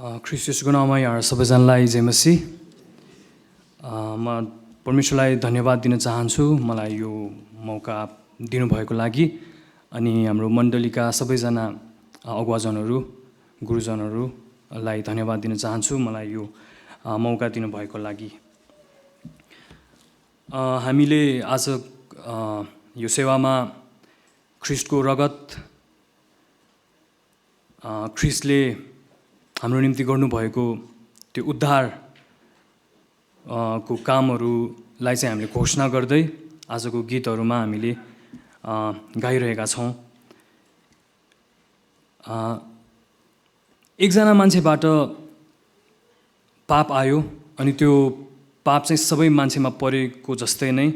ख्रिस्ट येशूको नाममा यहाँ सबैजनालाई जय मसीह। म परमेश्वरलाई धन्यवाद दिन चाहन्छु मलाई यो मौका दिनुभएको लागि। अनि हाम्रो मण्डलीका सबैजना अगुवाजनहरू गुरुजनहरूलाई धन्यवाद दिन चाहन्छु मलाई यो मौका दिनुभएको लागि। हामीले आज यो सेवामा ख्रिस्टको रगत ख्रिस्टले हाम्रो निम्ति गर्नुभएको त्यो उद्धार को कामहरूलाई चाहिँ हामीले घोषणा गर्दै आजको गीतहरूमा हामीले गाइरहेका छौँ। एकजना मान्छेबाट पाप आयो अनि त्यो पाप चाहिँ सबै मान्छेमा परेको जस्तै नै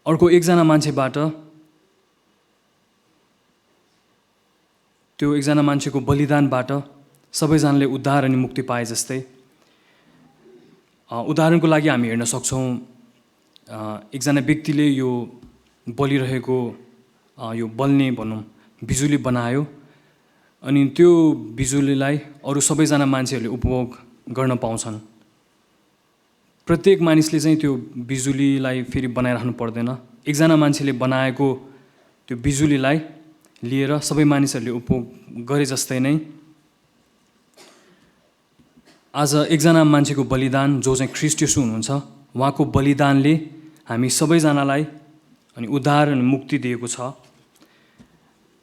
अर्को एकजना मान्छेबाट त्यो एकजना मान्छेको बलिदानबाट सबैजनाले उद्धार अनि मुक्ति पाए जस्तै उदाहरणको लागि हामी हेर्न सक्छौँ एकजना व्यक्तिले यो बलिरहेको यो बल्ने भनौँ बिजुली बनायो अनि त्यो बिजुलीलाई अरू सबैजना मान्छेहरूले उपभोग गर्न पाउँछन्। प्रत्येक मानिसले चाहिँ त्यो बिजुलीलाई फेरि बनाइराख्नु पर्दैन। एकजना मान्छेले बनाएको त्यो बिजुलीलाई लिएर सबै मानिसहरूले उपभोग गरे जस्तै नै आज एकजना मान्छेको बलिदान जो चाहिँ ख्रिस्ट येशू हुनुहुन्छ उहाँको बलिदानले हामी सबैजनालाई अनि उद्धार अनि मुक्ति दिएको छ।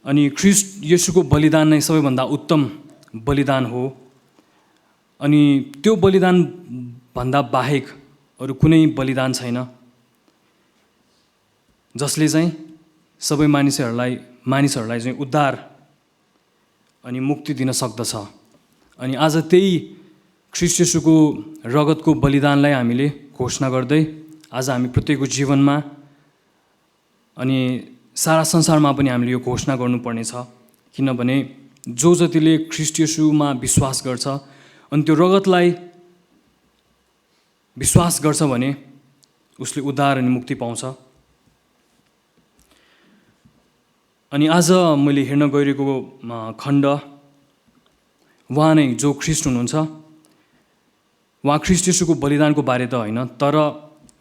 अनि ख्रिस्ट येशूको बलिदान नै सबैभन्दा उत्तम बलिदान हो। अनि त्यो बलिदान भन्दा बाहेक अरू कुनै बलिदान छैन जसले चाहिँ सबै मानिसहरूलाई चाहिँ उद्धार अनि मुक्ति दिन सक्दछ। अनि आज त्यही ख्रिस्ट येशूको रगतको बलिदानलाई हामीले घोषणा गर्दै आज हामी प्रत्येकको जीवनमा अनि सारा संसारमा पनि हामीले यो घोषणा गर्नुपर्नेछ। किनभने जो जतिले ख्रिस्ट येशूमा विश्वास गर्छ अनि त्यो रगतलाई विश्वास गर्छ भने उसले उद्धार अनि मुक्ति पाउँछ। अनि आज मैले हेर्न गइरहेको खण्ड उहाँ नै जो ख्रिस्ट हुनुहुन्छ उहाँ ख्रिस्ट येशूको बलिदानको बारे त होइन तर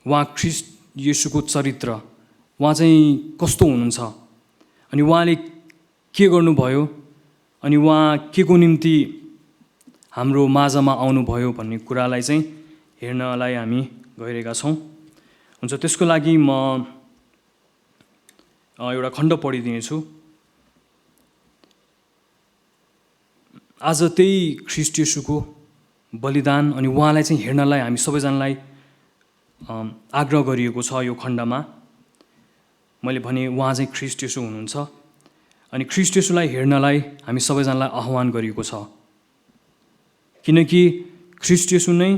उहाँ ख्रिस्ट येशूको चरित्र उहाँ चाहिँ कस्तो हुनुहुन्छ अनि उहाँले के गर्नुभयो अनि उहाँ के को निम्ति हाम्रो माझमा आउनुभयो भन्ने कुरालाई चाहिँ हेर्नलाई हामी गइरहेका छौँ। हुन्छ त्यसको लागि म एउटा खण्ड पढिदिनेछु। आज त्यही ख्रिस्ट येशूको बलिदान अनि उहाँलाई चाहिँ हेर्नलाई हामी सबैजनालाई आग्रह गरिएको छ। यो खण्डमा मैले भने उहाँ चाहिँ ख्रिस्ट येशू हुनुहुन्छ अनि ख्रिस्ट येशूलाई हेर्नलाई हामी सबैजनालाई आह्वान गरिएको छ। किनकि ख्रिस्ट येशू नै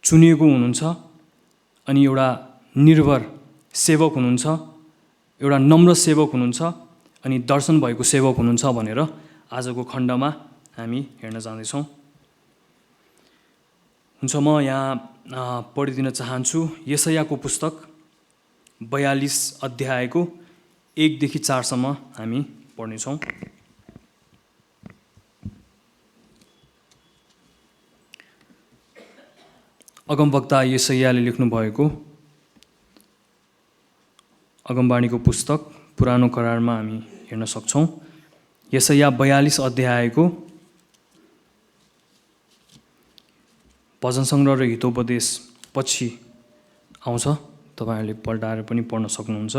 चुनिएको हुनुहुन्छ अनि एउटा निर्भर सेवक हुनुहुन्छ, एउटा नम्र सेवक हुनुहुन्छ अनि दर्शन भएको सेवक हुनुहुन्छ भनेर आजको खण्डमा हामी हेर्न जाँदैछौँ। हुन्छ म यहाँ पढिदिन चाहन्छु यशायाको पुस्तक 42 अध्यायको 1 देखि 4 सम्म हामी पढ्नेछौँ। अगमवक्ता यशायाले लेख्नुभएको अगमबाणीको पुस्तक पुरानो करारमा हामी हेर्न सक्छौँ। यशाया 42 अध्यायको भजन सङ्ग्रह र हितोपदेश पछि आउँछ, तपाईँहरूले पल्टाएर पनि पढ्न सक्नुहुन्छ।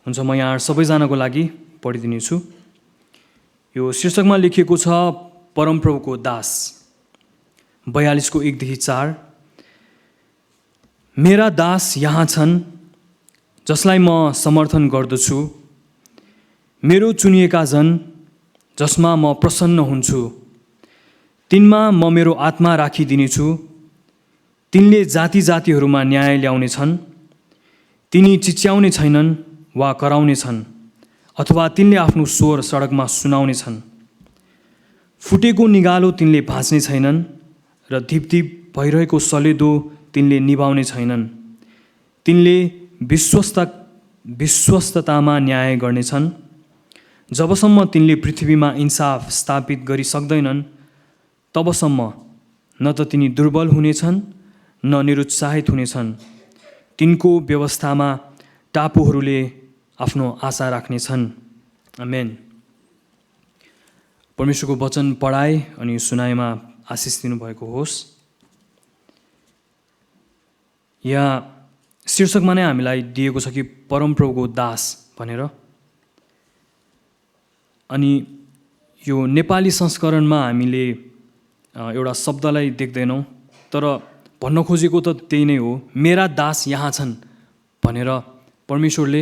हुन्छ म यहाँ सबैजनाको लागि पढिदिनेछु। यो शीर्षकमा लेखिएको छ परमप्रभुको दास 42 को 1 देखि 4। मेरा दास यहाँ छन् जसलाई म समर्थन गर्दछु, मेरो चुनिएका जन जसमा म प्रसन्न हुन्छु। तिनमा म मेरो आत्मा राखिदिनेछु, तिनले जाति जातिहरूमा न्याय ल्याउने छन्। तिनी चिच्याउने छैनन् वा कराउने छन् अथवा तिनले आफ्नो स्वर सडकमा सुनाउने छन्। फुटेको निगालो तिनले भाँच्ने छैनन् र धिपधिप भइरहेको सलेदो तिनले निभाउने छैनन्। तिनले विश्वस्ततामा न्याय गर्नेछन् जबसम्म तिनले पृथ्वीमा इन्साफ स्थापित गरि सक्दैनन् तबसम्म न त तिनी दुर्बल हुनेछन् न निरुत्साहित हुनेछन्। तिनको व्यवस्थामा टापुहरूले आफ्नो आशा राख्नेछन्। आमेन। परमेश्वरको वचन पढाइ अनि सुनाइमा आशिष दिनुभएको होस्। यहाँ शीर्षकमा नै हामीलाई दिएको छ कि परमप्रभुको दास भनेर। अनि यो नेपाली संस्करणमा हामीले एउटा शब्दलाई देख्दैनौँ, तर भन्न खोजेको त त्यही नै हो, मेरा दास यहाँ छन् भनेर परमेश्वरले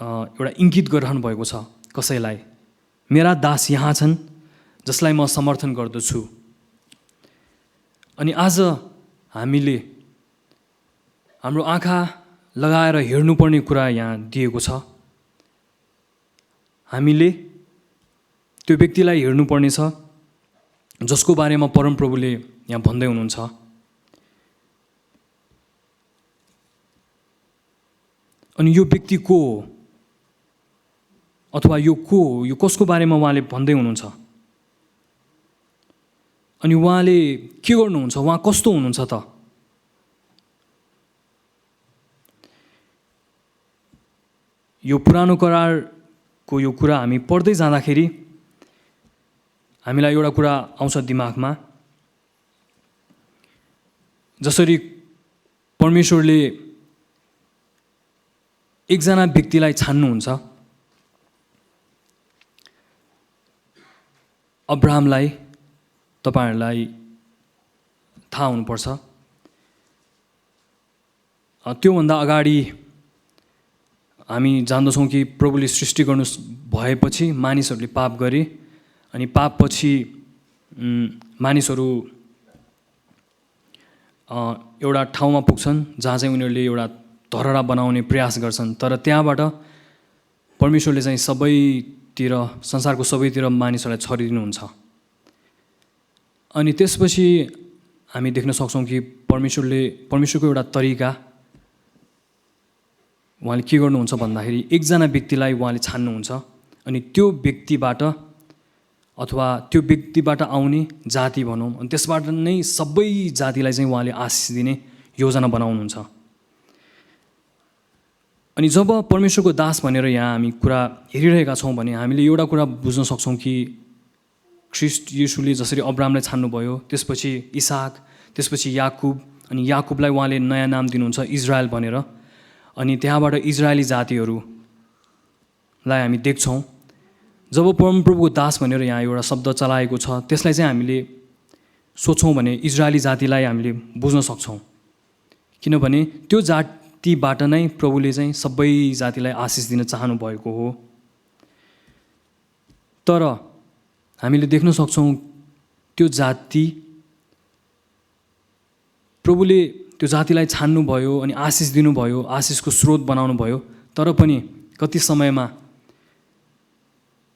एउटा इङ्गित गरिरहनु भएको छ कसैलाई। मेरा दास यहाँ छन् जसलाई म समर्थन गर्दछु। अनि आज हामीले हाम्रो आँखा लगाएर हेर्नुपर्ने कुरा यहाँ दिएको छ। हामीले त्यो व्यक्तिलाई हेर्नुपर्ने छ जसको बारेमा परमप्रभुले यहाँ भन्दै हुनुहुन्छ। अनि यो व्यक्ति को हो अथवा यो को हो, यो कसको बारेमा उहाँले भन्दै हुनुहुन्छ, अनि उहाँले के गर्नुहुन्छ, उहाँ कस्तो हुनुहुन्छ त? यो पुरानो करारको यो कुरा हामी पढ्दै जाँदाखेरि हामीलाई एउटा कुरा आउँछ दिमागमा, जसरी परमेश्वरले एकजना व्यक्तिलाई छान्नुहुन्छ, अब्राहमलाई। तपाईहरूलाई थाहा हुनुपर्छ, त्योभन्दा अगाडि हामी जान्दछौँ कि प्रभुले सृष्टि गर्नु भएपछि मानिसहरूले पाप गरे, अनि पापपछि मानिसहरू एउटा ठाउँमा पुग्छन् जहाँ चाहिँ उनीहरूले एउटा धरहरा बनाउने प्रयास गर्छन्, तर त्यहाँबाट परमेश्वरले चाहिँ सबैतिर, संसारको सबैतिर मानिसहरूलाई छरिदिनुहुन्छ। अनि त्यसपछि हामी देख्न सक्छौँ कि परमेश्वरको एउटा तरिका उहाँले के गर्नुहुन्छ भन्दाखेरि एकजना व्यक्तिलाई उहाँले छान्नुहुन्छ, अनि त्यो व्यक्तिबाट अथवा त्यो व्यक्तिबाट आउने जाति भनौँ, अनि त्यसबाट नै सबै जातिलाई चाहिँ उहाँले आशिष दिने योजना बनाउनुहुन्छ। अनि जब परमेश्वरको दास भनेर यहाँ हामी कुरा हेरिरहेका छौँ भने हामीले एउटा कुरा बुझ्न सक्छौँ कि ख्रीष्ट येशूले जसरी अब्राहमलाई छान्नुभयो, त्यसपछि इसाक, त्यसपछि याकुब, अनि याकुबलाई उहाँले नयाँ नाम दिनुहुन्छ इजरायल भनेर, अनि त्यहाँबाट इजरायली जातिहरूलाई हामी देख्छौँ। जब परमप्रभुको दास भनेर यहाँ एउटा शब्द चलाएको छ, त्यसलाई चाहिँ हामीले सोच्छौँ भने इजरायली जातिलाई हामीले बुझ्न सक्छौँ, किनभने त्यो जातिबाट नै प्रभुले चाहिँ सबै जातिलाई आशिष दिन चाहनु भएको हो। तर हामीले देख्न सक्छौँ त्यो जाति, प्रभुले त्यो जातिलाई छान्नुभयो अनि आशिष दिनुभयो, आशिषको स्रोत बनाउनु भयो, तर पनि कति समयमा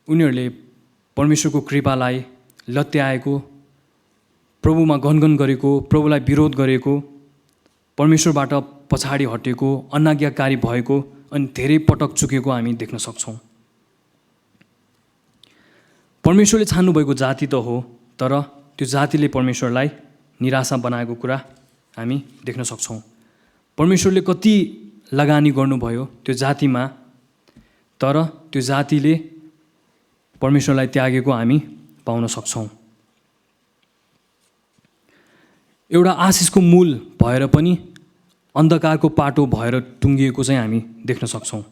उनीहरूले परमेश्वरको कृपालाई लत्याएको, प्रभुमा गनगन गरेको, प्रभुलाई विरोध गरेको, परमेश्वरबाट पछाडि हटेको, अनाज्ञाकारी भएको, अनि धेरै पटक चुकेको हामी देख्न सक्छौँ। परमेश्वरले छान्नुभएको जाति त हो, तर त्यो जातिले परमेश्वरलाई निराशा बनाएको कुरा हामी देख्न सक्छौँ। परमेश्वरले कति लगानी गर्नुभयो त्यो जातिमा, तर त्यो जातिले परमेश्वरलाई त्यागेको हामी पाउन सक्छौँ। एउटा आशिषको मूल भएर पनि अन्धकारको पाटो भएर टुङ्गिएको चाहिँ हामी देख्न सक्छौँ।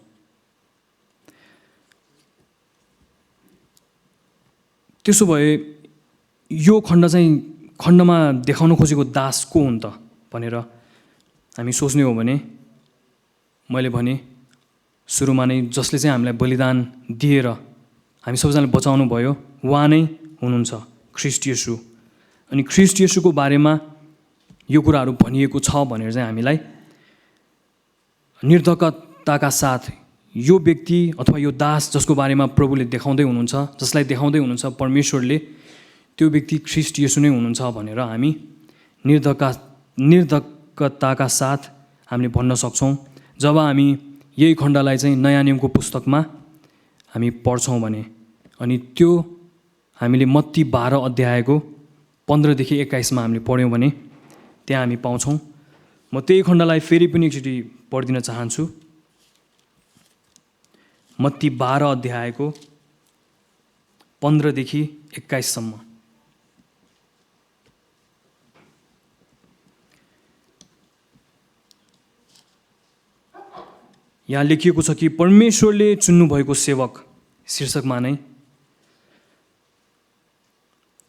त्यसो भए यो खण्डमा देखाउन खोजेको दास को हुन् त भनेर हामी सोच्ने हो भने, मैले भने सुरुमा नै जसले चाहिँ हामीलाई बलिदान दिएर हामी सबैजनालाई बचाउनु भयो, उहाँ नै हुनुहुन्छ ख्रीष्ट येशू। अनि ख्रीष्ट येशूको बारेमा यो कुराहरू भनिएको छ भनेर चाहिँ हामीलाई निर्धक्कताका साथ यो व्यक्ति अथवा यो दास जसको बारेमा प्रभुले देखाउँदै हुनुहुन्छ, जसलाई देखाउँदै हुनुहुन्छ परमेश्वरले, त्यो व्यक्ति ख्रीष्ट येशू नै हुनुहुन्छ भनेर हामी निर्धक्कताका साथ हामीले भन्न सक्छौँ। जब हामी यही खण्डलाई चाहिँ नयाँ नियमको पुस्तकमा हामी पढ्छौँ भने, अनि त्यो हामीले मत्ती 12 अध्यायको 15देखि 21मा हामीले पढ्यौँ भने त्यहाँ हामी पाउँछौँ। म त्यही खण्डलाई फेरि पनि एकचोटि पढिदिन चाहन्छु। मत्ती 12 अध्यायको 15देखि 21सम्म। यहाँ लेखिएको छ कि परमेश्वरले चुन्नुभएको सेवक शीर्षकमा नै।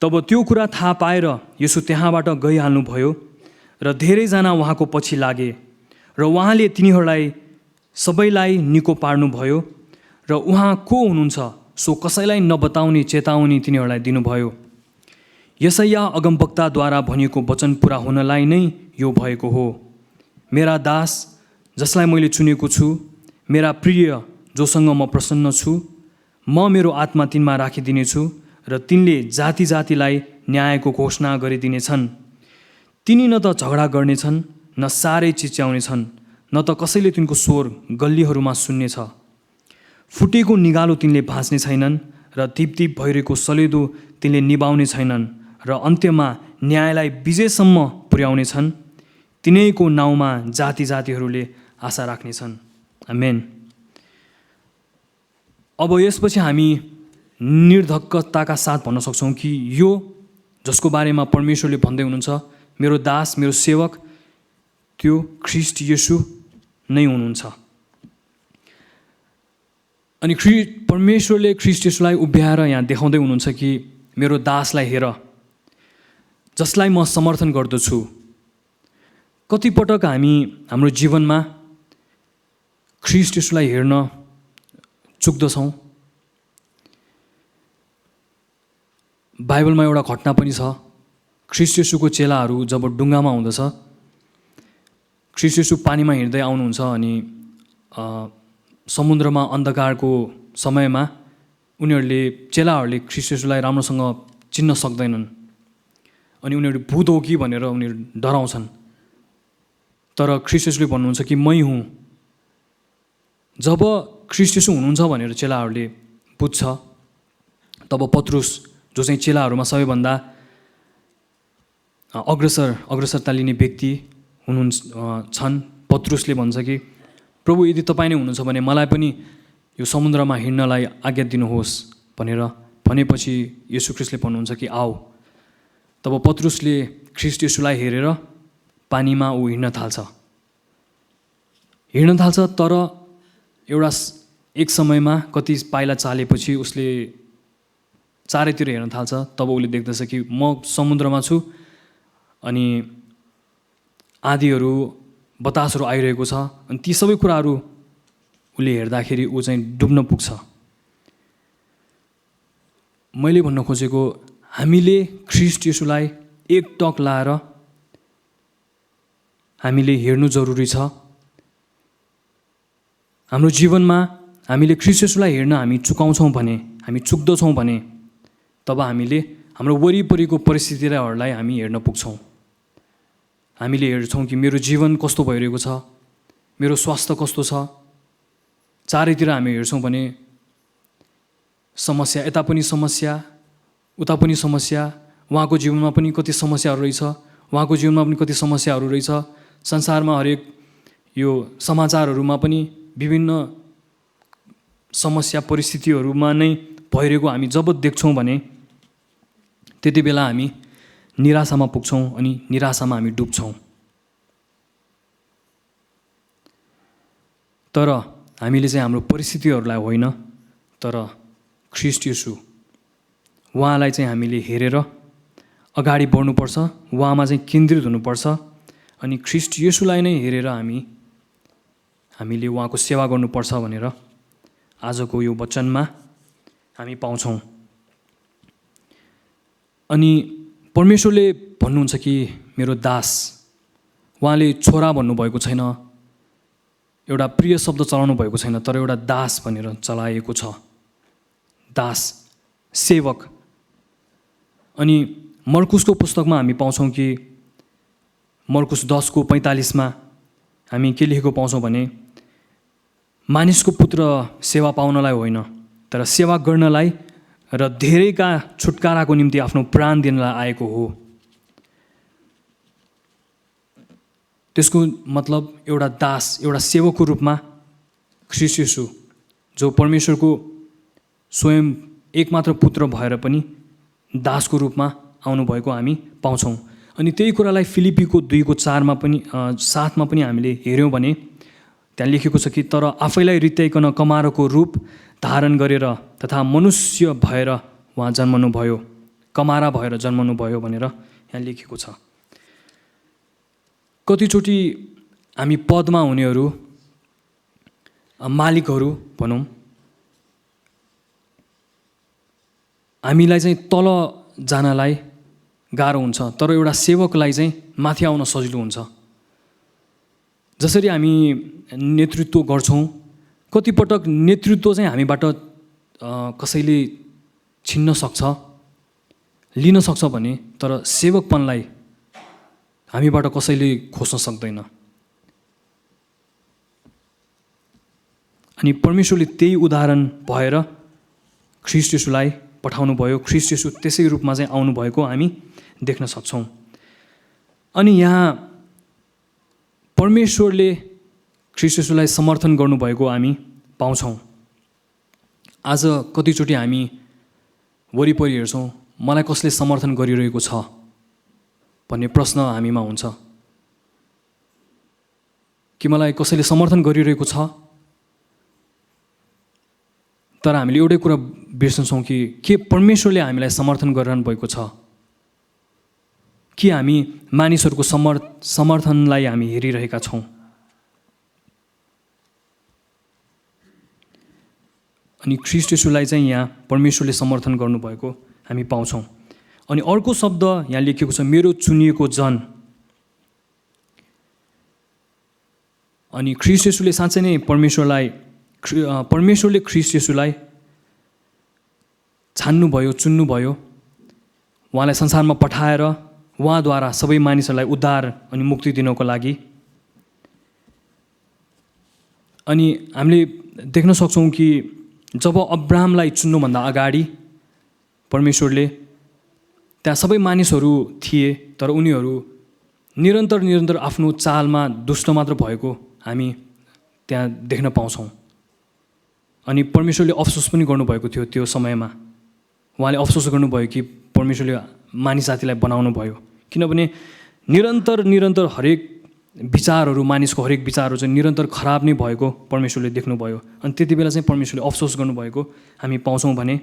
तब त्यो कुरा थाहा पाएर यसो त्यहाँबाट गइहाल्नुभयो र धेरैजना उहाँको पछि लागे र उहाँले तिनीहरूलाई सबैलाई निको पार्नुभयो र उहाँ को हुनुहुन्छ सो कसैलाई नबताउने चेतावनी तिनीहरूलाई दिनुभयो। यशायाह अगमवक्ताद्वारा भनिएको वचन पुरा हुनलाई नै यो भएको हो, मेरा दास जसलाई मैले चुनेको छु, मेरा प्रिय जोसँग म प्रसन्न छु, म मेरो आत्मा तिनमा राखिदिनेछु र तिनले जाति जातिलाई न्यायको घोषणा गरिदिनेछन्। तिनी न त झगडा गर्नेछन् न साह्रै चिच्याउनेछन्, न त कसैले तिनको स्वर गल्लीहरूमा सुन्नेछ। फुटेको निगालो तिनले भाँच्ने छैनन् र धिपधिप भइरहेको सलेदो तिनले निभाउने छैनन् र अन्त्यमा न्यायलाई विजयसम्म पुर्याउनेछन्। तिनैको नाउँमा जाति जातिहरूले आशा राख्नेछन्। आमेन। अब यसपछि हामी निर्धक्कताका साथ भन्न सक्छौँ कि यो जसको बारेमा परमेश्वरले भन्दै हुनुहुन्छ, मेरो दास मेरो सेवक, त्यो ख्रीष्ट येशू नै हुनुहुन्छ। अनि परमेश्वरले ख्रीष्ट येशूलाई उभ्याएर यहाँ देखाउँदै हुनुहुन्छ कि मेरो दासलाई हेर, जसलाई म समर्थन गर्दछु। कतिपटक हामी हाम्रो जीवनमा ख्रीष्ट येशूलाई हेर्न चुक्दछौँ। बाइबलमा एउटा घटना पनि छ। ख्रीष्ट येशूको चेलाहरू जब डुङ्गामा हुँदछ, ख्रीष्ट येशू पानीमा हिँड्दै आउनुहुन्छ अनि समुद्रमा अन्धकारको समयमा चेलाहरूले ख्रीष्ट येशूलाई राम्रोसँग चिन्न सक्दैनन् अनि उनीहरू भूत हो कि भनेर उनीहरू डराउँछन्। तर ख्रीष्ट येशूले भन्नुहुन्छ कि मै हुँ। जब ख्रीष्ट येशू हुनुहुन्छ भनेर चेलाहरूले बुझ्छ, तब पत्रुस जो चाहिँ चेलाहरूमा सबैभन्दा अग्रसरता लिने व्यक्ति छन्, पत्रुसले भन्छ कि प्रभु यदि तपाईँ नै हुनुहुन्छ भने मलाई पनि यो समुद्रमा हिँड्नलाई आज्ञा दिनुहोस् भनेपछि येशू ख्रीष्टले भन्नुहुन्छ कि आऊ। तब पत्रुसले ख्रीष्ट येशूलाई हेरेर पानीमा ऊ हिँड्न थाल्छ। तर एक समयमा कति पाइला चालेपछि उसले चारैतिर हेर्न थाल्छ। तब उसले देख्दछ कि म समुद्रमा छु अनि आँधीहरू बतासहरू आइरहेको छ, अनि ती सबै कुराहरू उसले हेर्दाखेरि ऊ चाहिँ डुब्न पुग्छ। मैले भन्न खोजेको, हामीले ख्रीष्ट येशूलाई एकटक लाएर हामीले हेर्नु जरुरी छ। हाम्रो जीवनमा हामीले ख्रीष्ट येशूलाई हेर्न हामी चुक्दछौँ भने तब हामीले हाम्रो वरिपरिको परिस्थितिहरूलाई हामी हेर्न पुग्छौँ। हामीले हेर्छौँ कि मेरो जीवन कस्तो भइरहेको छ, मेरो स्वास्थ्य कस्तो छ। चारैतिर हामी हेर्छौँ भने समस्या, यता पनि समस्या, उता पनि समस्या, उहाँको जीवनमा पनि कति समस्याहरू रहेछ, उहाँको जीवनमा पनि कति समस्याहरू रहेछ। संसारमा हरेक यो समाचारहरूमा पनि विभिन्न समस्या परिस्थितिहरूमा नै भइरहेको हामी जब देख्छौँ भने त्यति बेला हामी निराशामा पुग्छौँ अनि निराशामा हामी डुब्छौँ। तर हामीले चाहिँ हाम्रो परिस्थितिहरूलाई होइन, तर ख्रीष्ट येशू उहाँलाई चाहिँ हामीले हेरेर अगाडि बढ्नुपर्छ, उहाँमा चाहिँ केन्द्रित हुनुपर्छ अनि ख्रीष्ट येशूलाई नै हेरेर हामीले उहाँको सेवा गर्नुपर्छ भनेर आजको यो वचनमा हामी पाउँछौँ। अनि परमेश्वरले भन्नुहुन्छ कि मेरो दास, उहाँले छोरा भन्नुभएको छैन, एउटा प्रिय शब्द चलाउनु भएको छैन, तर एउटा दास भनेर चलाएको छ। दास, सेवक। अनि मर्कुसको पुस्तकमा हामी पाउँछौँ कि मर्कुस 10:45 हामी के लेखेको पाउँछौँ भने, मानिसको पुत्र सेवा पाउनलाई होइन तर सेवा गर्नलाई र धेरैका छुटकाराको निम्ति आफ्नो प्राण दिनलाई आएको हो। त्यसको मतलब एउटा दास, एउटा सेवकको रूपमा ख्रीष्ट येशू जो परमेश्वरको स्वयं एकमात्र पुत्र भएर पनि दासको रूपमा आउनुभएको हामी पाउँछौँ। अनि त्यही कुरालाई फिलिपीको 2:4 पनि 7 पनि हामीले हेऱ्यौँ भने त्यहाँ लेखेको छ कि तर आफैलाई रित्याइकन कमारोको रूप धारण गरेर तथा मनुष्य भएर उहाँ जन्मनुभयो, कमारा भएर जन्मनुभयो भनेर यहाँ लेखेको छ। कतिचोटि हामी पदमा हुनेहरू, मालिकहरू भनौँ, हामीलाई चाहिँ तल जानलाई गाह्रो हुन्छ, तर एउटा सेवकलाई चाहिँ माथि आउन सजिलो हुन्छ। जसरी हामी नेतृत्व गर्छौँ, कतिपटक नेतृत्व चाहिँ हामीबाट कसैले छिन्न सक्छ, लिन सक्छ भने, तर सेवकपनलाई हामीबाट कसैले खोज्न सक्दैन। अनि परमेश्वरले त्यही उदाहरण भएर ख्रीष्ट येशूलाई पठाउनु भयो। ख्रीष्ट येशू त्यसै रूपमा चाहिँ आउनुभएको हामी देख्न सक्छौँ। अनि यहाँ परमेश्वरले ख्रीष्ट येशूलाई समर्थन गर्नुभएको हामी पाउँछौँ। आज कतिचोटि हामी वरिपरि हेर्छौँ, मलाई कसले समर्थन गरिरहेको छ भन्ने प्रश्न हामीमा हुन्छ कि मलाई कसैले समर्थन गरिरहेको छ। तर हामीले एउटै कुरा बिर्सन्छौँ कि के परमेश्वरले हामीलाई समर्थन गरिरहनु भएको छ कि हामी मानिसहरूको समर्थनलाई हामी हेरिरहेका छौँ। अनि ख्रीष्ट येशूलाई चाहिँ यहाँ परमेश्वरले समर्थन गर्नुभएको हामी पाउँछौँ। अनि अर्को शब्द यहाँ लेखिएको छ, मेरो चुनिएको जन। अनि ख्रीष्ट येशूले साँच्चै नै परमेश्वरले ख्रीष्ट येशूलाई छान्नुभयो, चुन्नुभयो, उहाँलाई संसारमा पठाएर उहाँद्वारा सबै मानिसहरूलाई उद्धार अनि मुक्ति दिनको लागि। अनि हामीले देख्न सक्छौँ कि जब अब्राहमलाई चुन्नुभन्दा अगाडि परमेश्वरले त्यहाँ सबै मानिसहरू थिए, तर उनीहरू निरन्तर आफ्नो चालमा दुष्ट मात्र भएको हामी त्यहाँ देख्न पाउँछौँ। अनि परमेश्वरले अफसोस पनि गर्नुभएको थियो त्यो समयमा। उहाँले अफसोस गर्नुभयो कि परमेश्वरले मानिस जातिलाई बनाउनु भयो, किनभने निरन्तर हरेक विचारहरू, मानिसको हरेक विचारहरू चाहिँ निरन्तर खराब नै भएको परमेश्वरले देख्नुभयो। अनि त्यति बेला चाहिँ परमेश्वरले अफसोस गर्नुभएको हामी पाउँछौँ भने,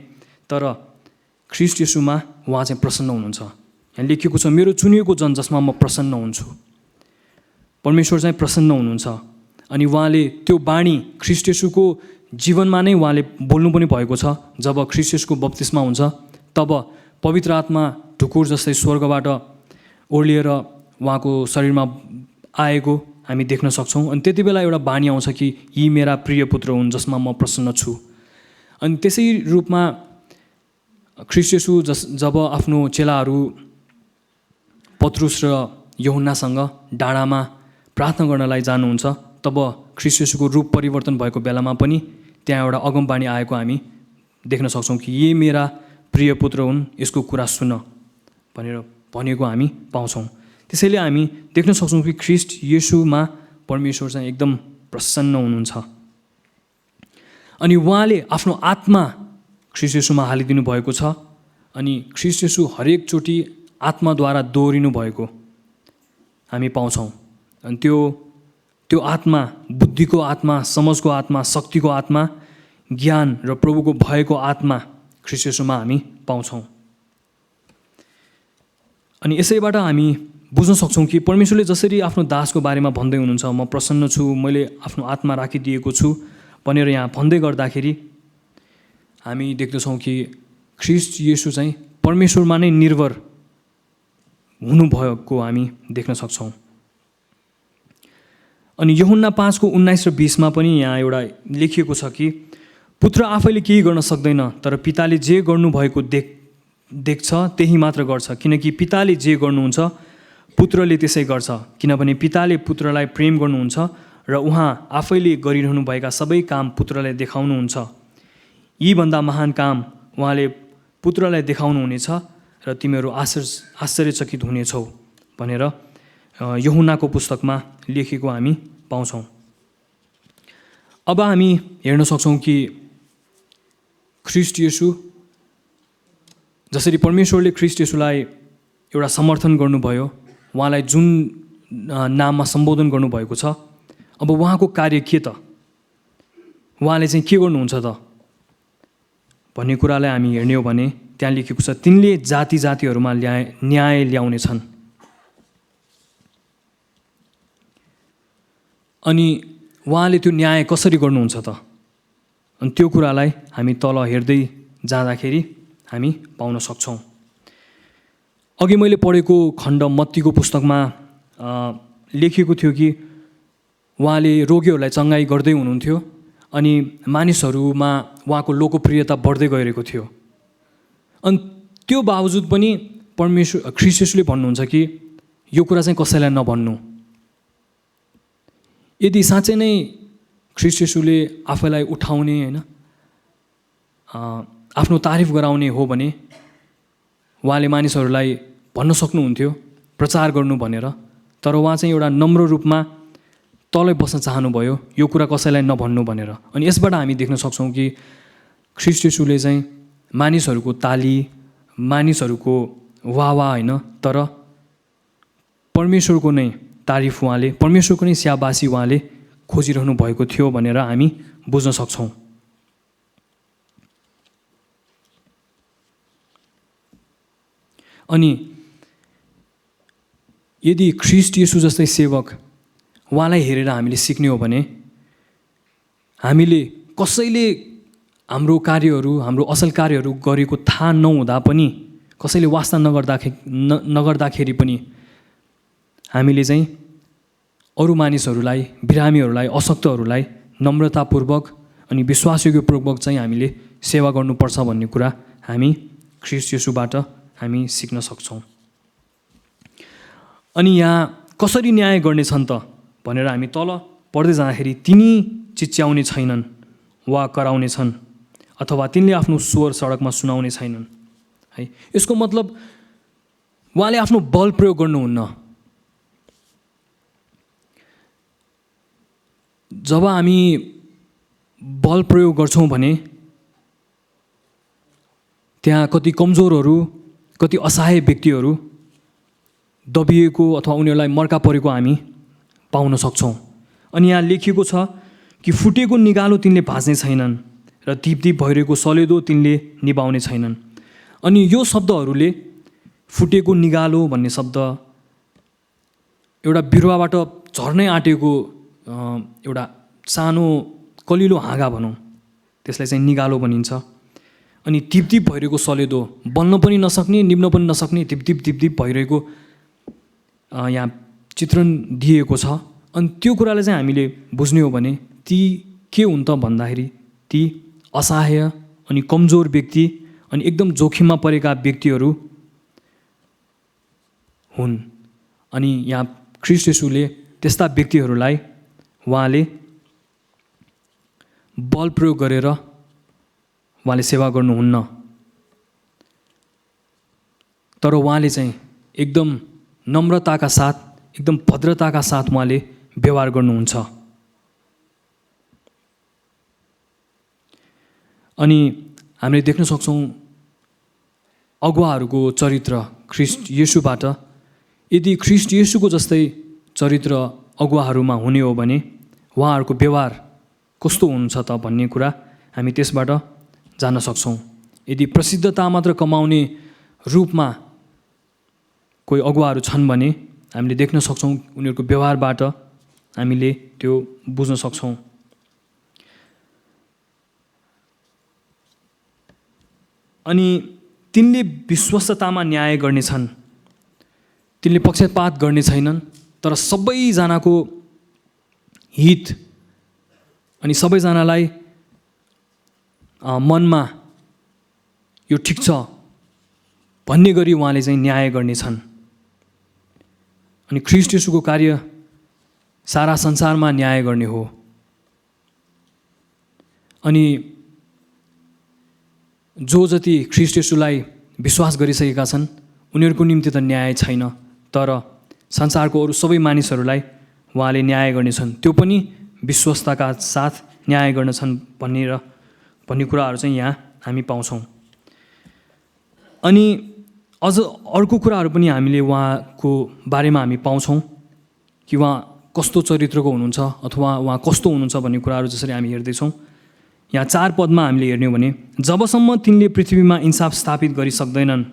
तर ख्रीष्ट येशूमा उहाँ चाहिँ प्रसन्न हुनुहुन्छ। यहाँ लेखिएको छ, मेरो चुनिएको जन जसमा म प्रसन्न हुन्छु। परमेश्वर चाहिँ प्रसन्न हुनुहुन्छ। अनि उहाँले त्यो बाणी ख्रीष्ट येशूको जीवनमा नै उहाँले बोल्नु पनि भएको छ। जब ख्रीष्ट येशूको बप्तिस्मा हुन्छ, तब पवित्र आत्मा ढुकुर जस्तै स्वर्गबाट ओर्लिएर उहाँको शरीरमा आएको हामी देख्न सक्छौँ। अनि त्यति बेला एउटा बानी आउँछ कि यी मेरा प्रिय पुत्र हुन् जसमा म प्रसन्न छु। अनि त्यसै रूपमा ख्रीष्ट येशू जब आफ्नो चेलाहरू पत्रुस र यूहन्नासँग डाँडामा प्रार्थना गर्नलाई जानुहुन्छ, तब ख्रीष्ट येशूको रूप परिवर्तन भएको बेलामा पनि त्यहाँ एउटा अगमबाणी आएको हामी देख्न सक्छौँ कि यी मेरा प्रिय पुत्र हुन्, यसको कुरा सुन भनेर भनेको हामी पाउँछौँ। त्यसैले हामी देख्न सक्छौँ कि ख्रीष्ट येशूमा परमेश्वर चाहिँ एकदम प्रसन्न हुनुहुन्छ। अनि उहाँले आफ्नो आत्मा ख्रीष्ट येशूमा हालिदिनु भएको छ। अनि ख्रीष्ट येशू हरेकचोटि आत्माद्वारा दोहोरिनु भएको हामी पाउँछौँ। अनि त्यो आत्मा, बुद्धिको आत्मा, समझको आत्मा, शक्तिको आत्मा, ज्ञान र प्रभुको भएको आत्मा ख्रीष्ट येशूमा हामी पाउँछौँ। अनि यसैबाट हामी बुझ्न सक्छौँ कि परमेश्वरले जसरी आफ्नो दासको बारेमा भन्दै हुनुहुन्छ, म प्रसन्न छु, मैले आफ्नो आत्मा राखिदिएको छु भनेर यहाँ भन्दै गर्दाखेरि हामी देख्दछौँ कि ख्रीष्ट येशू चाहिँ परमेश्वरमा नै निर्भर हुनुभएको हामी देख्न सक्छौँ। अनि यूहन्ना 5:19 र 20 पनि यहाँ एउटा लेखिएको छ कि पुत्र आफैले केही गर्न सक्दैन, तर पिताले जे गर्नुभएको देख्छ त्यही मात्र गर्छ, किनकि पिताले जे गर्नुहुन्छ पुत्रले त्यसै गर्छ, किनभने पिताले पुत्रलाई प्रेम गर्नुहुन्छ र उहाँ आफैले गरिरहनुभएका सबै काम पुत्रलाई देखाउनुहुन्छ। यीभन्दा महान काम उहाँले पुत्रलाई देखाउनुहुनेछ र तिमीहरू आश्चर्यचकित हुनेछौ भनेर यूहन्नाको पुस्तकमा लेखेको हामी पाउँछौँ। अब हामी हेर्न सक्छौँ कि ख्रीष्ट येशू, जसरी परमेश्वरले ख्रीष्ट येशूलाई एउटा समर्थन गर्नुभयो, उहाँलाई जुन नाममा सम्बोधन गर्नुभएको छ, अब उहाँको कार्य के त, उहाँले चाहिँ के गर्नुहुन्छ त भन्ने कुरालाई हामी हेर्ने हो भने त्यहाँ लेखेको छ, तिनले जाति जातिहरूमा न्याय ल्याउने छन्। अनि उहाँले त्यो न्याय कसरी गर्नुहुन्छ त, अनि त्यो कुरालाई हामी तल हेर्दै जाँदाखेरि हामी पाउन सक्छौँ। अघि मैले पढेको खण्ड मत्तीको पुस्तकमा लेखिएको थियो कि उहाँले रोगीहरूलाई चङ्गाई गर्दै हुनुहुन्थ्यो अनि मानिसहरूमा उहाँको लोकप्रियता बढ्दै गइरहेको थियो। अनि त्यो बावजुद पनि ख्रीष्ट येशूले भन्नुहुन्छ कि यो कुरा चाहिँ कसैलाई नभन्नु। यदि साँच्चै नै ख्रीष्ट येशूले आफैलाई उठाउने, होइन, आफ्नो तारिफ गराउने हो भने उहाँले मानिसहरूलाई भन्न सक्नुहुन्थ्यो प्रचार गर्नु भनेर, तर उहाँ चाहिँ एउटा नम्र रूपमा तलै बस्न चाहनुभयो, यो कुरा कसैलाई नभन्नु भनेर। अनि यसबाट हामी देख्न सक्छौँ कि ख्रीष्ट येशूले चाहिँ मानिसहरूको ताली, मानिसहरूको वाह, होइन, तर परमेश्वरको नै तारिफ उहाँले, परमेश्वरको नै स्याबासी उहाँले खोजिरहनु भएको थियो भनेर हामी बुझ्न सक्छौँ। अनि यदि ख्रीष्ट येशू जस्तै सेवक उहाँलाई हेरेर हामीले सिक्ने हो भने हामीले कसैले हाम्रो कार्यहरू, हाम्रो असल कार्यहरू गरेको थाहा नहुँदा पनि, कसैले वास्ता नगर्दाखेरि पनि हामीले चाहिँ अरू मानिसहरूलाई, बिरामीहरूलाई, अशक्तहरूलाई नम्रतापूर्वक अनि विश्वासयोग्यपूर्वक चाहिँ हामीले सेवा गर्नुपर्छ भन्ने कुरा हामी ख्रीष्ट येशूबाट हामी सिक्न सक्छौँ। अनि यहाँ कसरी न्याय गर्नेछन् त भनेर हामी तल पढ्दै जाँदाखेरि तिनी चिच्याउने छैनन् वा कराउने छन् अथवा तिनले आफ्नो स्वर सडकमा सुनाउने छैनन्, है। यसको मतलब उहाँले आफ्नो बल प्रयोग गर्नुहुन्न। जब हामी बल प्रयोग गर्छौँ भने त्यहाँ कति कमजोरहरू, कति असहाय व्यक्तिहरू दबिएको अथवा उनीहरूलाई मर्का परेको हामी पाउन सक्छौँ। अनि यहाँ लेखिएको छ कि फुटेको निगालो तिनले भाँच्ने छैनन् र धिपधिप भइरहेको सलेदो तिनले निभाउने छैनन्। अनि यो शब्दहरूले, फुटेको निगालो भन्ने शब्द एउटा बिरुवाबाट झर्नै आँटेको एउटा सानो कलिलो हाँगा भनौँ, त्यसलाई चाहिँ निगालो भनिन्छ। अनि धिपधिप भइरहेको सलेदो, बल्न पनि नसक्ने, निभ्न पनि नसक्ने, धिपधिप भइरहेको यहाँ चित्रण दिएको छ। अनि त्यो कुरालाई चाहिँ हामीले बुझ्ने हो भने ती के हुन् त भन्दाखेरि ती असहाय अनि कमजोर व्यक्ति अनि एकदम जोखिममा परेका व्यक्तिहरू हुन्। अनि यहाँ ख्रीष्ट येशूले त्यस्ता व्यक्तिहरूलाई उहाँले बल प्रयोग गरेर उहाँले सेवा गर्नुहुन्न, तर उहाँले चाहिँ एकदम नम्रताका साथ, एकदम भद्रताका साथ उहाँले व्यवहार गर्नुहुन्छ। अनि हामीले देख्न सक्छौँ अगुवाहरूको चरित्र ख्रीष्ट येशूबाट, यदि ख्रीष्ट येशूको जस्तै चरित्र अगुवाहरूमा हुने हो भने उहाँहरूको व्यवहार कस्तो हुन्छ त भन्ने कुरा हामी त्यसबाट जान्न सक्छौँ। यदि प्रसिद्धता मात्र कमाउने रूपमा कोही अगुवाहरू छन् भने हामीले देख्न सक्छौँ उनीहरूको व्यवहारबाट हामीले त्यो बुझ्न सक्छौँ। अनि तिनले विश्वस्ततामा न्याय गर्नेछन्, तिनले पक्षपात गर्ने छैनन्, तर सबैजनाको हित अनि सबैजनालाई मनमा यो ठिक छ भन्ने गरी उहाँले चाहिँ न्याय गर्नेछन्। अनि ख्रीष्ट येशूको कार्य सारा संसारमा न्याय गर्ने हो। अनि जो जति ख्रीष्ट येशूलाई विश्वास गरिसकेका छन् उनीहरूको निम्ति त न्याय छैन, तर संसारको अरू सबै मानिसहरूलाई उहाँले न्याय गर्नेछन्, त्यो पनि विश्वस्तका साथ न्याय गर्नेछन् भन्ने कुराहरू चाहिँ यहाँ हामी पाउँछौँ। अनि अझ अर्को कुराहरू पनि हामीले उहाँको बारेमा हामी पाउँछौँ कि उहाँ कस्तो चरित्रको हुनुहुन्छ अथवा उहाँ कस्तो हुनुहुन्छ भन्ने कुराहरू जसरी हामी हेर्दैछौँ। यहाँ 4 पदमा हामीले हेर्ने हो भने, जबसम्म तिनले पृथ्वीमा इन्साफ स्थापित गरिसक्दैनन्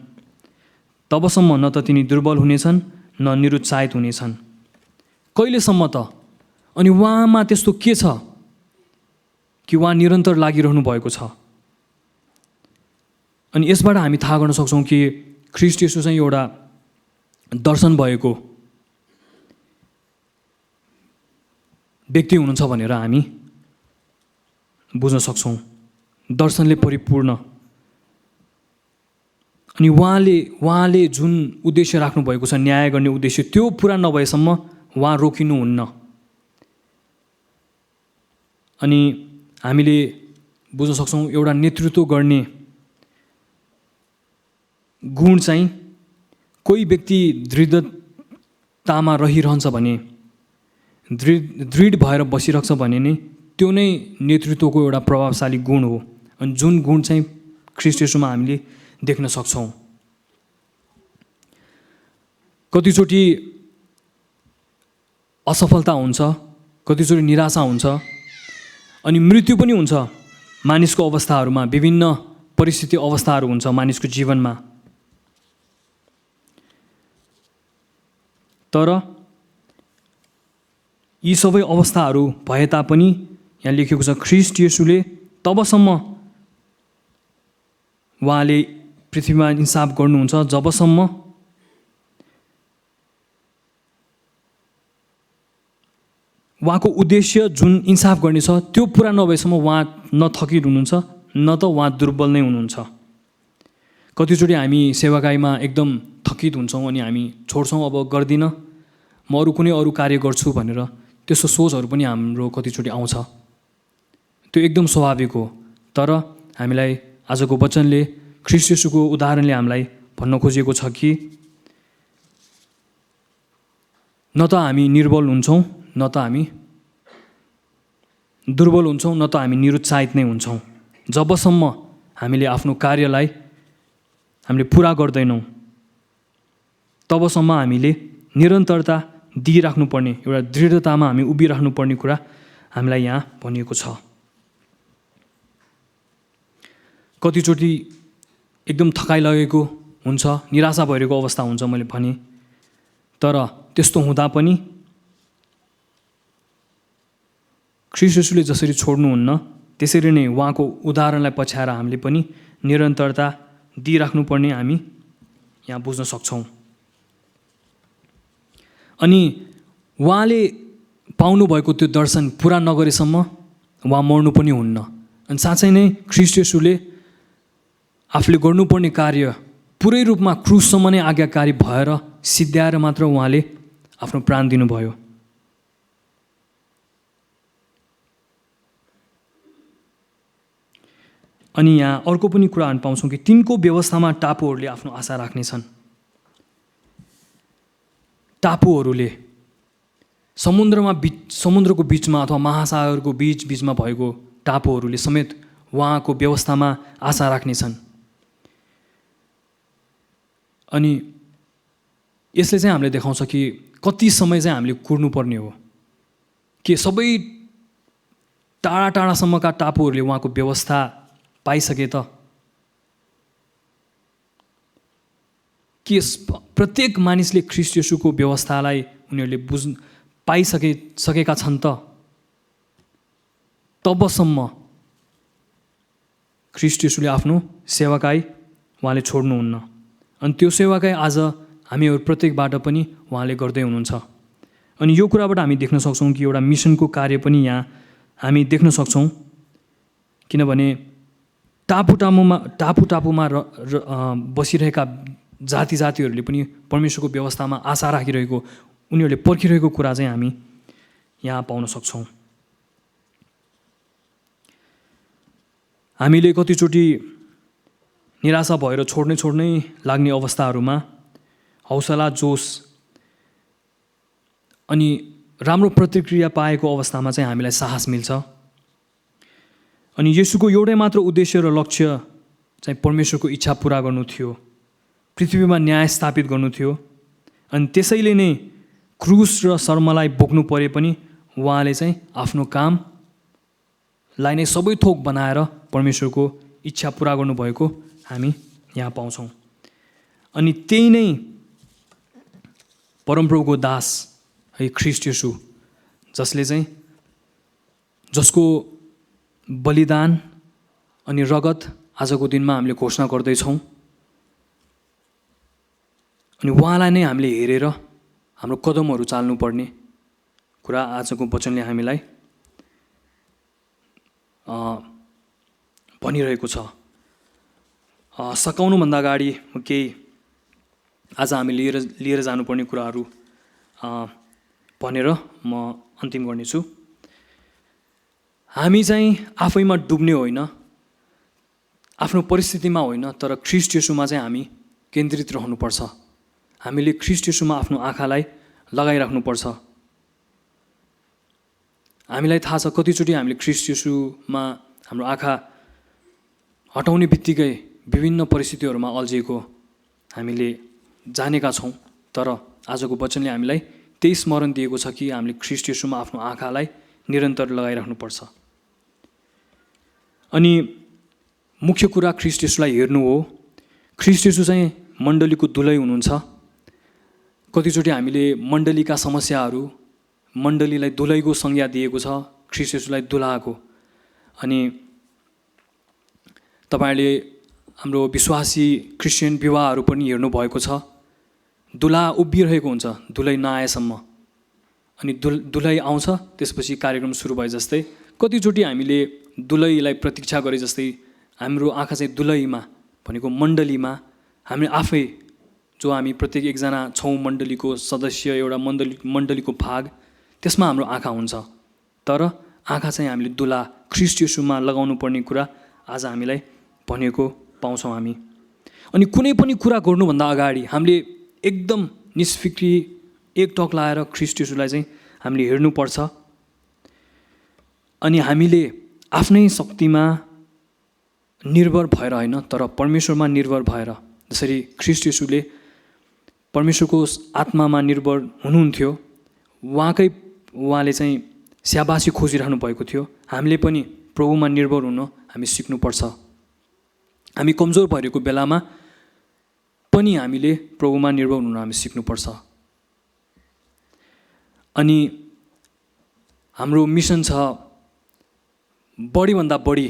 तबसम्म न त तिनी दुर्बल हुनेछन् न निरुत्साहित हुनेछन्। कहिलेसम्म त? अनि उहाँमा त्यस्तो के छ कि उहाँ निरन्तर लागिरहनु भएको छ? अनि यसबाट हामी थाहा गर्न सक्छौँ कि ख्रीष्ट येशू चाहिँ एउटा दर्शन भएको व्यक्ति हुनुहुन्छ भनेर हामी बुझ्न सक्छौँ। दर्शनले परिपूर्ण। अनि उहाँले जुन उद्देश्य राख्नुभएको छ, न्याय गर्ने उद्देश्य, त्यो पुरा नभएसम्म उहाँ रोकिनुहुन्न। अनि हामीले बुझ्न सक्छौँ एउटा नेतृत्व गर्ने गुण चाहिँ कोही व्यक्ति दृढतामा रहिरहन्छ भने, दृढ भएर बसिरहेको छ भने नै त्यो नै नेतृत्वको एउटा प्रभावशाली गुण हो। अनि जुन गुण चाहिँ ख्रीष्ट येशूमा हामीले देख्न सक्छौँ। कतिचोटि असफलता हुन्छ, कतिचोटि निराशा हुन्छ, अनि मृत्यु पनि हुन्छ मानिसको अवस्थाहरूमा। विभिन्न परिस्थिति अवस्थाहरू हुन्छ मानिसको जीवनमा। तर यी सबै अवस्थाहरू भए तापनि यहाँ लेखेको छ ख्रीष्ट येशूले तबसम्म उहाँले पृथ्वीमा इन्साफ गर्नुहुन्छ जबसम्म उहाँको उद्देश्य जुन इन्साफ गर्ने छ त्यो पुरा नभएसम्म उहाँ न थकित हुनुहुन्छ न त उहाँ दुर्बल नै हुनुहुन्छ। कतिचोटि हामी सेवाकाईमा एकदम थकित हुन्छौँ अनि हामी छोड्छौँ, अब गर्दिनँ, म अरू कार्य गर्छु भनेर त्यस्तो सोचहरू पनि हाम्रो कतिचोटि आउँछ। त्यो एकदम स्वाभाविक हो। तर हामीलाई आजको वचनले, ख्रीष्ट येशूको उदाहरणले हामीलाई भन्न खोजेको छ कि न त हामी निर्बल हुन्छौँ, न त हामी दुर्बल हुन्छौँ, न त हामी निरुत्साहित नै हुन्छौँ। जबसम्म हामीले आफ्नो कार्यलाई हामीले पुरा गर्दैनौँ तबसम्म हामीले निरन्तरता दिइराख्नुपर्ने, एउटा दृढतामा हामी उभिराख्नुपर्ने कुरा हामीलाई यहाँ भनिएको छ। कतिचोटि एकदम थकाइ लागेको हुन्छ, निराशा भइरहेको अवस्था हुन्छ मैले भने, तर त्यस्तो हुँदा पनि ख्रीष्ट येशूले जसरी छोड्नुहुन्न त्यसरी नै उहाँको उदाहरणलाई पछ्याएर हामीले पनि निरन्तरता दिइराख्नुपर्ने हामी यहाँ बुझ्न सक्छौँ। अनि उहाँले पाउनुभएको त्यो दर्शन पुरा नगरेसम्म उहाँ मर्नु पनि हुन्न। अनि साँच्चै नै ख्रीष्ट येशूले आफूले गर्नुपर्ने कार्य पुरै रूपमा क्रुससम्म नै आज्ञाकारी भएर सिद्ध्याएर मात्र उहाँले आफ्नो प्राण दिनुभयो। अनि यहाँ अर्को पनि कुरा हामी पाउँछौँ कि तिनको व्यवस्थामा टापुहरूले आफ्नो आशा राख्नेछन्। टापुहरूले समुद्रको बिचमा अथवा महासागरको बिचमा भएको टापुहरूले समेत उहाँको व्यवस्थामा आशा राख्नेछन्। अनि यसले चाहिँ हामीले देखाउँछ कि कति समय चाहिँ हामीले कुर्नुपर्ने हो, कि सबै टाढा टाढासम्मका टापुहरूले उहाँको व्यवस्था पाइसके त के प्रत्येक मानिसले ख्रीष्ट येशूको व्यवस्थालाई उनीहरूले पाइसकेका छन् त? तबसम्म ख्रीष्ट येशूले आफ्नो सेवाकाई उहाँले छोड्नुहुन्न। अनि त्यो सेवाकाई आज हामीहरू प्रत्येकबाट पनि उहाँले गर्दै हुनुहुन्छ। अनि यो कुराबाट हामी देख्न सक्छौँ कि एउटा मिसनको कार्य पनि यहाँ हामी देख्न सक्छौँ। किनभने टापुमा बसिरहेका जातिहरूले पनि परमेश्वरको व्यवस्थामा आशा राखिरहेको, उनीहरूले पर्खिरहेको कुरा चाहिँ हामी यहाँ पाउन सक्छौँ। हामीले कतिचोटि निराशा भएर छोड्नै लाग्ने अवस्थाहरूमा हौसला, जोस अनि राम्रो प्रतिक्रिया पाएको अवस्थामा चाहिँ हामीलाई साहस मिल्छ। अनि येशूको एउटै मात्र उद्देश्य र लक्ष्य चाहिँ परमेश्वरको इच्छा पुरा गर्नु थियो, पृथ्वीमा न्याय स्थापित गर्नु थियो। अनि त्यसैले नै क्रुस र शर्मलाई बोक्नु परे पनि उहाँले चाहिँ आफ्नो कामलाई नै सबै थोक बनाएर परमेश्वरको इच्छा पुरा गर्नुभएको हामी यहाँ पाउँछौँ। अनि त्यही नै परमप्रभुको दास है ख्रीष्ट येशू, जसको बलिदान अनि रगत आजको दिनमा हामीले घोषणा गर्दैछौँ। अनि उहाँलाई नै हामीले हेरेर हाम्रो कदमहरू चाल्नुपर्ने कुरा आजको वचनले हामीलाई भनिरहेको छ। सकाउनुभन्दा अगाडि केही आज हामी लिएर जानुपर्ने कुराहरू भनेर म अन्तिम गर्नेछु। हामी चाहिँ आफैमा डुब्ने होइन, आफ्नो परिस्थितिमा होइन, तर ख्रीष्ट येशूमा चाहिँ हामी केन्द्रित रहनुपर्छ। हामीले ख्रीष्ट येशूमा आफ्नो आँखालाई लगाइराख्नुपर्छ। हामीलाई थाहा छ कतिचोटि हामीले ख्रीष्ट येशूमा हाम्रो आँखा हटाउने बित्तिकै विभिन्न परिस्थितिहरूमा अल्झिएको हामीले जानेका छौँ। तर आजको वचनले हामीलाई त्यही स्मरण दिएको छ कि हामीले ख्रीष्ट येशूमा आफ्नो आँखालाई निरन्तर लगाइराख्नुपर्छ। अनि मुख्य कुरा ख्रीष्ट येशूलाई हेर्नु हो। ख्रीष्ट येशू चाहिँ मण्डलीको दुलै हुनुहुन्छ। कतिचोटि हामीले मण्डलीका समस्याहरू, मण्डलीलाई दुलैको संज्ञा दिएको छ, ख्रीष्ट येशूलाई दुलाको। अनि तपाईँहरूले हाम्रो विश्वासी क्रिस्चियन विवाहहरू पनि हेर्नुभएको छ, दुला उभिरहेको हुन्छ दुलै नआएसम्म। अनि दुलै आउँछ, त्यसपछि कार्यक्रम सुरु भए जस्तै कतिचोटि हामीले दुलैलाई प्रतीक्षा गरे जस्तै हाम्रो आँखा चाहिँ दुलैमा भनेको मण्डलीमा, हामी आफै जो हामी प्रत्येक एकजना छौँ मण्डलीको सदस्य, एउटा मण्डलीको भाग, त्यसमा हाम्रो आँखा हुन्छ। तर आँखा चाहिँ हामीले दुला ख्रीष्ट येशूमा लगाउनु पर्ने कुरा आज हामीलाई भनेको पाउँछौँ हामी। अनि कुनै पनि कुरा गर्नुभन्दा अगाडि हामीले एकदम निष्फिक्री एकटक लाएर ख्रीष्ट येशूलाई चाहिँ हामीले हेर्नुपर्छ। अनि हामीले आफ्नै शक्तिमा निर्भर भएर होइन, तर परमेश्वरमा निर्भर भएर, जसरी ख्रीष्ट येशूले परमेश्वरको आत्मामा निर्भर हुनुहुन्थ्यो, उहाँले चाहिँ स्याबासी खोजिरहनु भएको थियो। हामीले पनि प्रभुमा निर्भर हुन हामी सिक्नुपर्छ। हामी कमजोर भएको बेलामा पनि हामीले प्रभुमा निर्भर हुन हामी सिक्नुपर्छ। अनि हाम्रो मिसन छ बढीभन्दा बढी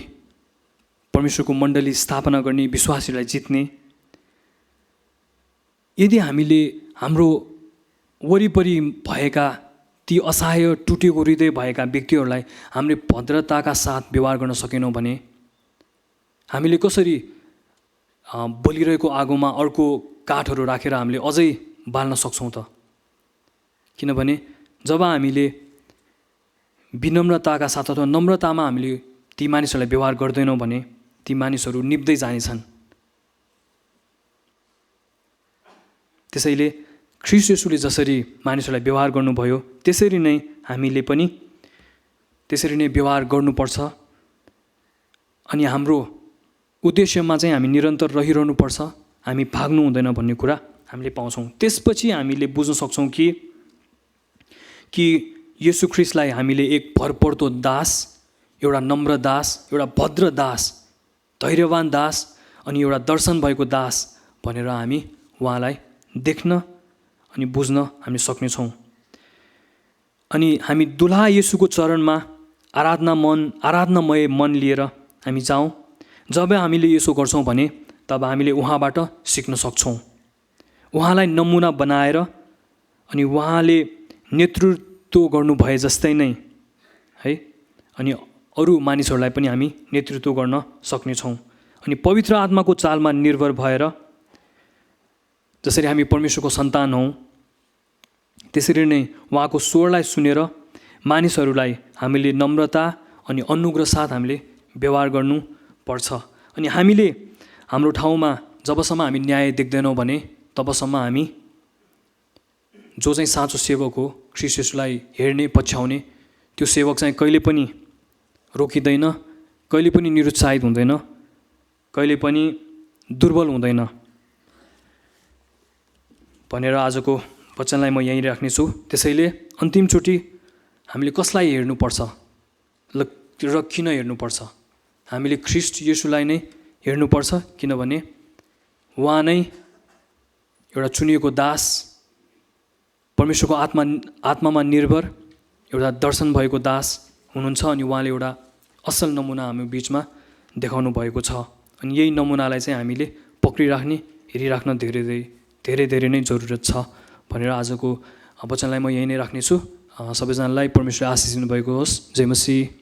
परमेश्वरको मण्डली स्थापना गर्ने, विश्वासीलाई जित्ने। यदि हामीले हाम्रो वरिपरि भएका ती असहाय, टुटेको हृदय भएका व्यक्तिहरूलाई हामीले भद्रताका साथ व्यवहार गर्न सकेनौँ भने हामीले कसरी बलिरहेको आगोमा अर्को काठहरू राखेर हामीले अझै बाल्न सक्छौँ त? किनभने जब हामीले विनम्रताका साथ अथवा नम्रतामा हामीले ती मानिसहरूलाई व्यवहार गर्दैनौँ भने ती मानिसहरू निप्दै जानेछन्। त्यसैले ख्रीष्ट येशूले जसरी मानिसहरूलाई व्यवहार गर्नुभयो त्यसरी नै हामीले पनि त्यसरी नै व्यवहार गर्नुपर्छ। अनि हाम्रो उद्देश्यमा चाहिँ हामी निरन्तर रहिरहनुपर्छ, हामी भाग्नु हुँदैन भन्ने कुरा हामीले पाउँछौँ। त्यसपछि हामीले बुझ्न सक्छौँ कि येशू ख्रीष्टलाई हामीले एक भरपर्दो दास, एउटा नम्र दास, एउटा भद्र दास, धैर्यवान दास अनि एउटा दर्शन भएको दास भनेर हामी उहाँलाई देख्न अनि बुझ्न हामी सक्नेछौँ। अनि हामी दुलहा येशूको चरणमा आराधनामय मन लिएर हामी जाउँ। जब हामीले यसो गर्छौँ भने तब हामीले उहाँबाट सिक्न सक्छौँ। उहाँलाई नमुना बनाएर अनि उहाँले नेतृत्व गर्नु भए जस्तै नै है, अनि अरू मानिसहरूलाई पनि हामी नेतृत्व गर्न सक्नेछौँ। अनि पवित्र आत्माको चालमा निर्भर भएर जसरी हामी परमेश्वरको सन्तान हौँ त्यसरी नै उहाँको स्वरलाई सुनेर मानिसहरूलाई हामीले नम्रता अनि अनुग्रह साथ हामीले व्यवहार गर्नुपर्छ। अनि हामीले हाम्रो ठाउँमा जबसम्म हामी न्याय देख्दैनौँ भने तबसम्म हामी जो चाहिँ साँचो सेवक हो, ख्रीष्ट येशूलाई हेर्ने पछ्याउने त्यो सेवक चाहिँ कहिले पनि रोकिँदैन, कहिले पनि निरुत्साहित हुँदैन, कहिले पनि दुर्बल हुँदैन भनेर आजको वचनलाई म यहीँ राख्नेछु। त्यसैले अन्तिमचोटि हामीले कसलाई हेर्नुपर्छ र किन हेर्नुपर्छ? हामीले ख्रीष्ट येशूलाई नै हेर्नुपर्छ, किनभने उहाँ नै एउटा चुनिएको दास, परमेश्वरको आत्मामा निर्भर एउटा दर्शन भएको दास हुनुहुन्छ अनि उहाँले एउटा असल नमुना हामी बिचमा देखाउनु भएको छ। अनि यही नमुनालाई चाहिँ हामीले पक्रिराख्ने, हेरिराख्न धेरै धेरै नै जरुरत छ भनेर आजको वचनलाई म यही नै राख्नेछु। सबैजनालाई परमेश्वरले आशिष दिनुभएको होस्। जय मसीह।